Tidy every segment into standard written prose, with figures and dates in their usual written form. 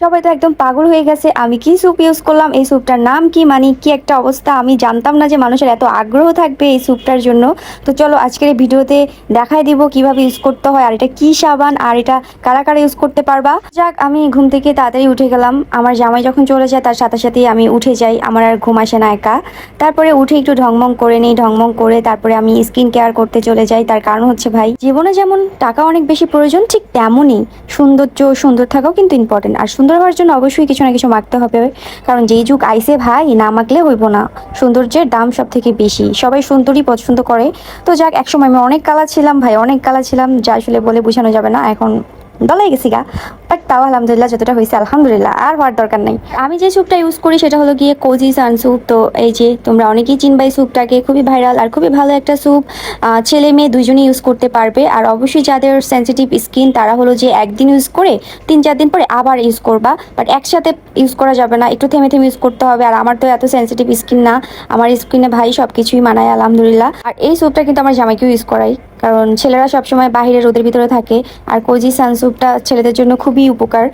সবাই তো একদম পাগল হয়ে গেছে আমি কি স্যুপ ইউজ করলাম, এই স্যুপটার নাম কি, মানে কি একটা অবস্থা। আমি জানতাম না যে মানুষের এত আগ্রহ থাকবে এই স্যুপটার জন্য। তো চলো আজকের এই ভিডিওতে দেখাই দিব কিভাবে ইউজ করতে হয়, আর এটা কি সাবান, আর এটা কারা কারা ইউজ করতে পারবা। যাক, আমি ঘুম থেকে তাড়াতাড়ি উঠে গেলাম। আমার জামাই যখন চলে যায় তার সাথে সাথেই আমি উঠে যাই, আমার আর ঘুম আসে না একা। তারপরে উঠে একটু ঢংমং করে নিই, ঢংমং করে তারপরে আমি স্কিন কেয়ার করতে চলে যাই। তার কারণ হচ্ছে ভাই, জীবনে যেমন টাকা অনেক বেশি প্রয়োজন, ঠিক তেমনই সুন্দর থাকাও কিন্তু ইম্পর্টেন্ট। আর সুন্দর হওয়ার জন্য অবশ্যই কিছু না কিছু মাখতে হবে, কারণ যেই যুগ আইসে ভাই, না মাখলে হইব না। সৌন্দর্যের দাম সব থেকে বেশি, সবাই সুন্দরই পছন্দ করে। তো যাক, একসময় আমি অনেক কালা ছিলাম ভাই, অনেক কালা ছিলাম, যা আসলে বলে বোঝানো যাবে না। এখন দলাই গেছি গা, বাট তাও আলহামদুলিল্লাহ যতটা হয়েছে আলহামদুলিল্লাহ, আর হওয়ার দরকার নাই। আমি যে স্যুপটা ইউজ করি সেটা হলো গিয়ে কোজি সান স্যুপ। তো এই যে তোমরা অনেকেই চিনবা এই স্যুপটাকে, খুবই ভাইরাল আর খুবই ভালো একটা স্যুপ। ছেলে মেয়ে দুজনেই ইউজ করতে পারবে। আর অবশ্যই যাদের সেন্সিটিভ স্কিন তারা হলো যে একদিন ইউজ করে 3-4 দিন পরে আবার ইউজ করবা, বাট একসাথে ইউজ করা যাবে না, একটু থেমে থেমে ইউজ করতে হবে। আর আমার তো এত সেন্সিটিভ স্কিন না, আমার স্কিনে ভাই সব কিছুই মানায় আলহামদুলিল্লাহ। আর এই স্যুপটা কিন্তু আমার জামাইকেও ইউজ করাই, কারণ ছেলেরা সবসময় বাইরে রোদের ভিতরে থাকে। আর কোজি সানস্যুপটা ছেলেদের জন্য খুবই উপকার।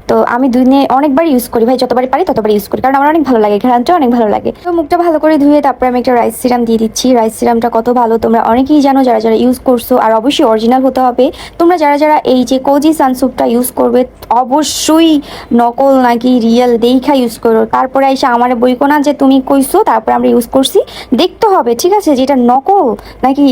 তো আমি দিনে অনেকবার ইউজ করি ভাই, যতবারই পারি ততবার ইউজ করি, কারণ আমার অনেক ভালো লাগে, ঘ্রাণটা অনেক ভালো লাগে। তো মুখটা ভালো করে ধুয়ে তারপরে আমি একটা রাইস সিরাম দিয়ে দিচ্ছি। রাইস সিরামটা কত ভালো তোমরা অনেকেই জানো, যারা যারা ইউজ করছো। আর অবশ্যই অরিজিনাল হতে হবে। তোমরা যারা যারা এই যে কোজি সানস্যুপটা ইউজ করবে, অবশ্যই নকল নাকি রিয়েল দেইখা ইউজ করো। তারপরে এসে আমার বইকো না যে তুমি কইছো তারপরে আমরা ইউজ করছি, দেখতে হবে ঠিক আছে যে এটা নকল নাকি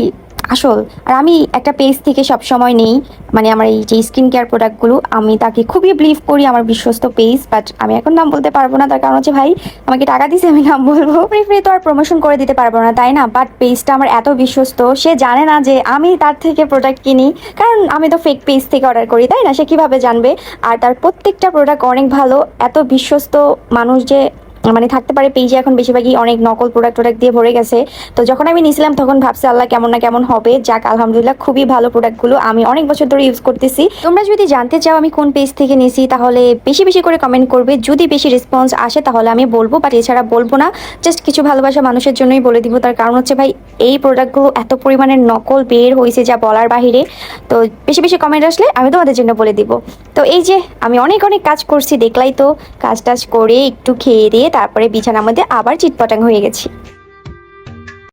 আসল। আর আমি একটা পেজ থেকে সব সময় নেই, মানে আমার এই যে স্কিন কেয়ার প্রোডাক্টগুলো, আমি তাকে খুবই বিলিভ করি, আমার বিশ্বস্ত পেজ। বাট আমি এখন নাম বলতে পারবো না, তার কারণ হচ্ছে ভাই আমাকে টাকা দিছে, আমি নাম বলবো। ফ্রি ফ্রি তো আর প্রমোশন করে দিতে পারবো না, তাই না? বাট পেজটা আমার এত বিশ্বস্ত, সে জানে না যে আমি তার থেকে প্রোডাক্ট কিনি, কারণ আমি তো ফেক পেজ থেকে অর্ডার করি, তাই না? সে কিভাবে জানবে? আর তার প্রত্যেকটা প্রোডাক্ট অনেক ভালো। এত বিশ্বস্ত মানুষ যে মানে থাকতে পারে পেজে, এখন বেশিরভাগই অনেক নকল প্রোডাক্ট দিয়ে ভরে গেছে। তো যখন আমি নিয়েছিলাম তখন ভাবছি আল্লাহ কেমন না কেমন হবে। যাক আলহামদুলিল্লাহ, খুবই ভালো প্রোডাক্টগুলো, আমি অনেক বছর ধরে ইউজ করতেছি। তোমরা যদি জানতে চাও আমি কোন পেজ থেকে নিয়েছি, তাহলে বেশি বেশি করে কমেন্ট করবে। যদি বেশি রেসপন্স আসে তাহলে আমি বলবো, বাট এছাড়া বলবো না। জাস্ট কিছু ভালোবাসা মানুষের জন্যই বলে দিব। তার কারণ হচ্ছে ভাই, এই প্রোডাক্টগুলো এত পরিমাণে নকল বের হয়েছে যা বলার বাহিরে। তো বেশি বেশি কমেন্ট আসলে আমি তোমাদের জন্য বলে দিব। তো এই যে আমি অনেক অনেক কাজ করছি, দেখলাই তো। কাজ টাজ করে একটু খেয়ে দিয়ে তারপরে বিছানার মধ্যে আবার চিটপটাং হয়ে গেছি।